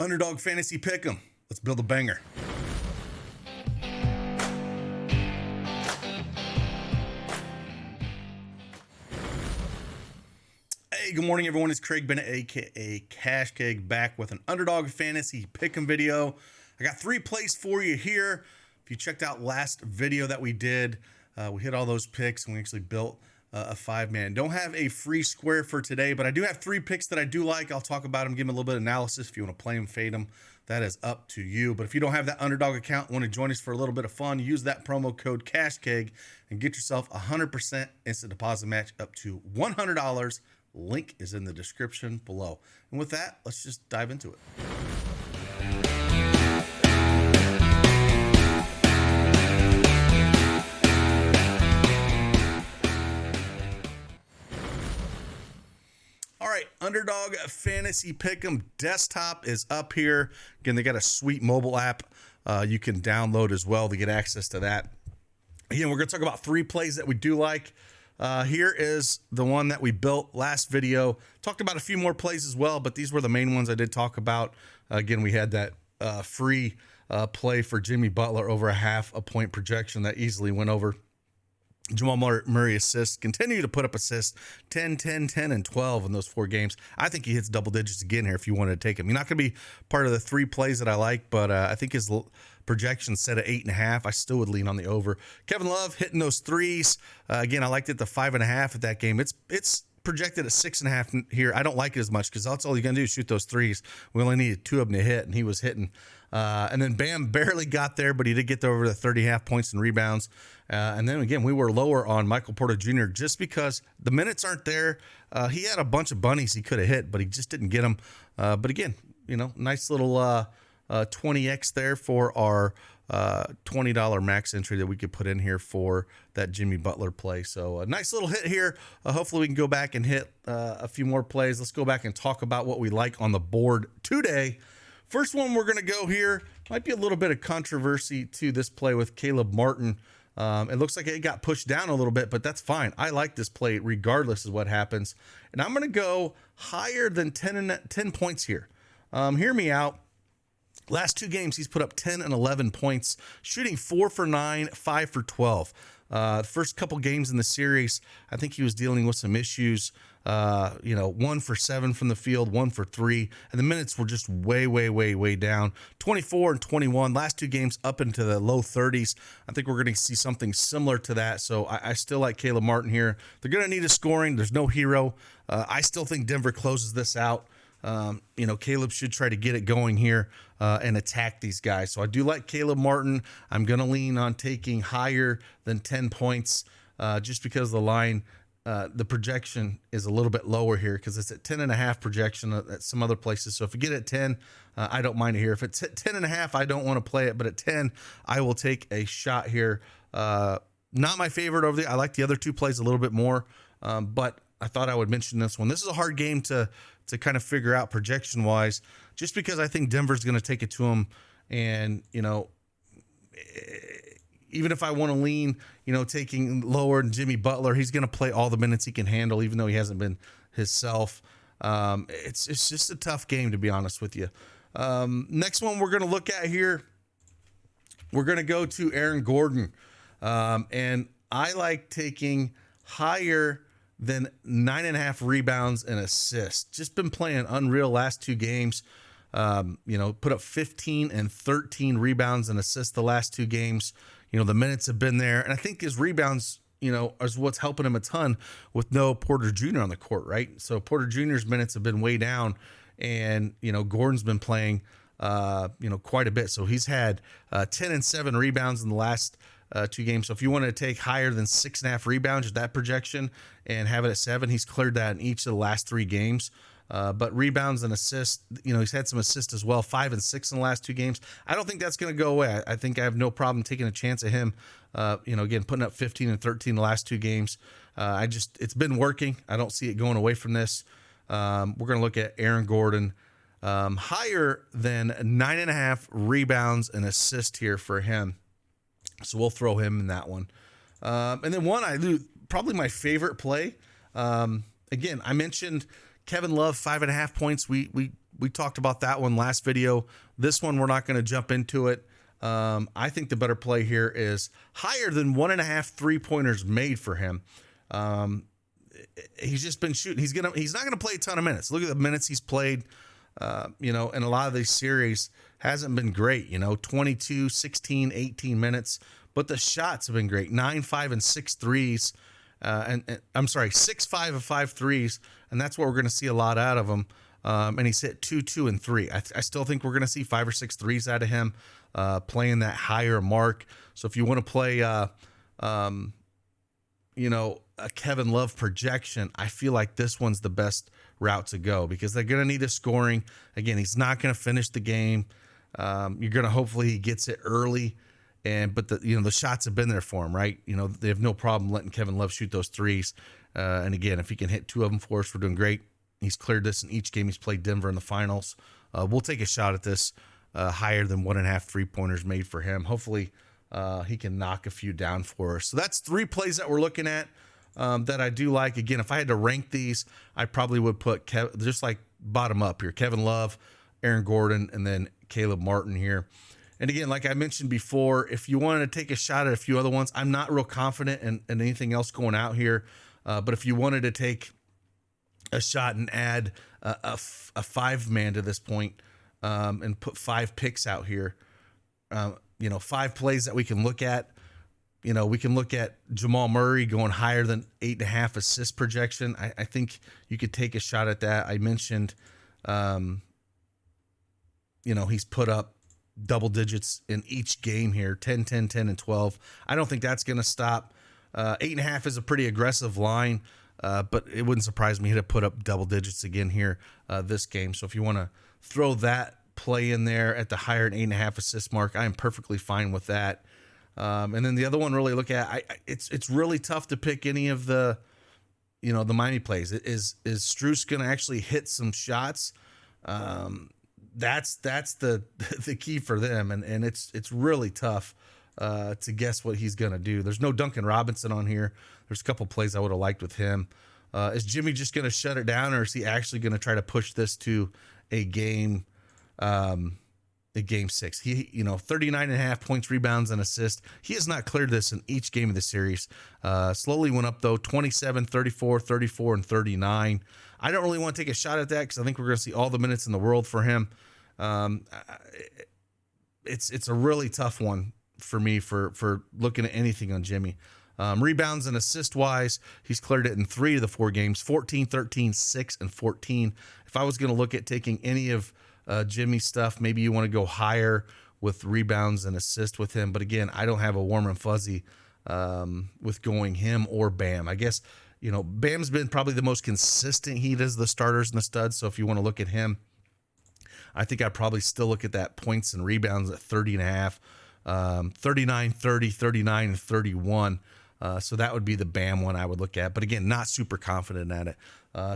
Underdog Fantasy Pick'em. Let's build a banger. Hey, good morning, everyone. It's Craig Bennett, aka Cash Cake, back with an Underdog Fantasy Pick'em video. I got 3 plays for you here. If you checked out last video that we did, we hit all those picks and we actually built a 5-man. Don't have a free square for today, but I do have 3 picks that I do like. I'll talk about them, give them a little bit of analysis. If you want to play them, fade them, that is up to you. But if you don't have that Underdog account, want to join us for a little bit of fun, use that promo code CashKeg and get yourself 100% instant deposit match up to $100. Link is in the description below. And with that, let's just dive into it. All right, Underdog Fantasy Pick'em desktop is up here. Again, they got a sweet mobile app you can download as well to get access to that. Again, we're going to talk about 3 plays that we do like. Here is the one that we built last video. Talked about a few more plays as well, but these were the main ones I did talk about. Again, we had that free play for Jimmy Butler over a half a point projection that easily went over. Jamal Murray assists, continue to put up assists, 10, 10, 10, and 12 in those 4 games. I think he hits double digits again here if you wanted to take him. You're not going to be part of the 3 plays that I like, but I think his projection set at 8.5. I still would lean on the over. Kevin Love hitting those threes. Again, I liked it the 5.5 at that game. It's projected at 6.5 here. I don't like it as much because that's all you're going to do is shoot those threes. We only needed 2 of them to hit, and he was hitting. And then Bam barely got there, but he did get over the 30.5 points and rebounds. And then again, we were lower on Michael Porter Jr. just because the minutes aren't there. He had a bunch of bunnies he could have hit, but he just didn't get them. But again, nice little 20x there for our $20 max entry that we could put in here for that Jimmy Butler play. So a nice little hit here. Hopefully we can go back and hit a few more plays. Let's go back and talk about what we like on the board today. First one we're going to go here might be a little bit of controversy to this play with Caleb Martin. It looks like it got pushed down a little bit, but that's fine. I like this play regardless of what happens. And I'm going to go higher than 10 points here. Hear me out. Last 2 games, he's put up 10 and 11 points, shooting 4 for 9, 5 for 12. First couple games in the series, I think he was dealing with some issues. 1 for 7 from the field, 1 for 3, and the minutes were just way down. 24 and 21. Last 2 games up into the low 30s. I think we're going to see something similar to that. So I still like Caleb Martin here. They're going to need a scoring. There's no hero. I still think Denver closes this out. Caleb should try to get it going here and attack these guys. So I do like Caleb Martin. I'm going to lean on taking higher than 10 points just because the line, the projection is a little bit lower here because it's at 10.5 projection at some other places. So if you get it at 10, I don't mind it here. If it's at 10.5, I don't want to play it, but at 10, I will take a shot here. Not my favorite over there. I like the other 2 plays a little bit more, but I thought I would mention this one. This is a hard game to kind of figure out projection wise, just because I think Denver's going to take it to him. And, even if I want to lean, taking lower than Jimmy Butler, he's going to play all the minutes he can handle, even though he hasn't been himself. It's just a tough game, to be honest with you. Next one we're going to look at here, we're going to go to Aaron Gordon. And I like taking higher than 9.5 rebounds and assists. Just been playing unreal last 2 games. Put up 15 and 13 rebounds and assists the last 2 games. The minutes have been there. And I think his rebounds, is what's helping him a ton with no Porter Jr. on the court, right? So Porter Jr.'s minutes have been way down. And, Gordon's been playing, quite a bit. So he's had 10 and 7 rebounds in the last 2 games. So if you want to take higher than 6.5 rebounds at that projection and have it at 7, he's cleared that in each of the last 3 games. But rebounds and assists, he's had some assists as well, 5 and 6 in the last 2 games. I don't think that's going to go away. I think I have no problem taking a chance at him. Again, putting up 15 and 13 the last 2 games. It's been working. I don't see it going away from this. We're going to look at Aaron Gordon, higher than 9.5 rebounds and assists here for him. So we'll throw him in that one. And then one probably my favorite play. Again, I mentioned Kevin Love, 5.5 points. We We talked about that one last video. This one, we're not going to jump into it. I think the better play here is higher than 1.5 3-pointers made for him. He's just been shooting. He's not gonna play a ton of minutes. Look at the minutes he's played. In a lot of these series hasn't been great. 22, 16, 18 minutes, but the shots have been great. 9, 5, and 6 threes. And I'm sorry, 6, 5, and 5 threes, and that's what we're gonna see a lot out of him. And he's hit 2, 2, and 3. I still think we're gonna see 5 or 6 threes out of him, playing that higher mark. So if you want to play, a Kevin Love projection, I feel like this one's the best route to go because they're going to need a scoring. Again, he's not going to finish the game. You're going to hopefully he gets it early, but the shots have been there for him, right? They have no problem letting Kevin Love shoot those threes. And again, if he can hit 2 of them for us, we're doing great. He's cleared this in each game he's played Denver in the finals. We'll take a shot at this higher than 1.5 3-pointers made for him. Hopefully he can knock a few down for us. So that's 3 plays that we're looking at that I do like. Again, if I had to rank these, I probably would put just like bottom up here, Kevin Love, Aaron Gordon, and then Caleb Martin here. And again, like I mentioned before, if you wanted to take a shot at a few other ones, I'm not real confident in anything else going out here. But if you wanted to take a shot and add a 5-man to this point and put 5 picks out here, 5 plays that we can look at. We can look at Jamal Murray going higher than 8.5 assist projection. I think you could take a shot at that. I mentioned, he's put up double digits in each game here, 10, 10, 10, and 12. I don't think that's going to stop. 8.5 is a pretty aggressive line, but it wouldn't surprise me to put up double digits again here this game. So if you want to throw that play in there at the higher than 8.5 assist mark, I am perfectly fine with that. And then the other one really look at, it's really tough to pick any of the Miami plays. Is Strus going to actually hit some shots? That's the key for them. And it's really tough to guess what he's going to do. There's no Duncan Robinson on here. There's a couple plays I would have liked with him. Is Jimmy just going to shut it down, or is he actually going to try to push this to a game 6? He, 39.5 points, rebounds, and assists. He has not cleared this in each game of the series. Slowly went up though, 27, 34, 34, and 39. I don't really want to take a shot at that because I think we're going to see all the minutes in the world for him. It's a really tough one for me for looking at anything on Jimmy. Rebounds and assist wise, he's cleared it in 3 of the 4 games, 14, 13, 6, and 14. If I was going to look at taking any of Jimmy's stuff, maybe you want to go higher with rebounds and assist with him. But again, I don't have a warm and fuzzy with going him or Bam. I guess, Bam's been probably the most consistent. He does the starters and the studs. So if you want to look at him, I think I'd probably still look at that points and rebounds at 30.5, 39, 30, 39, and 31. So that would be the Bam one I would look at. But again, not super confident at it.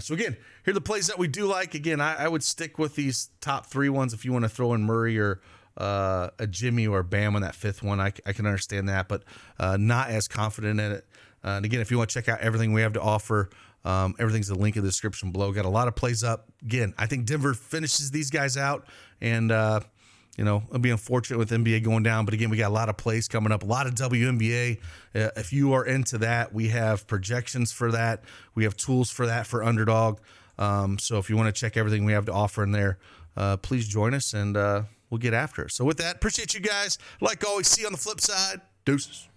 So again, here are the plays that we do like. Again, I would stick with these top 3 ones. If you want to throw in Murray or a Jimmy or Bam on that 5th one, I can understand that, but not as confident in it. And again, if you want to check out everything we have to offer, everything's in the link in the description below. Got a lot of plays up. Again, I think Denver finishes these guys out, and I'll be unfortunate with NBA going down, but again, we got a lot of plays coming up, a lot of WNBA. If you are into that, we have projections for that. We have tools for that for Underdog. So if you want to check everything we have to offer in there, please join us, and we'll get after it. So with that, appreciate you guys. Like always, see you on the flip side. Deuces.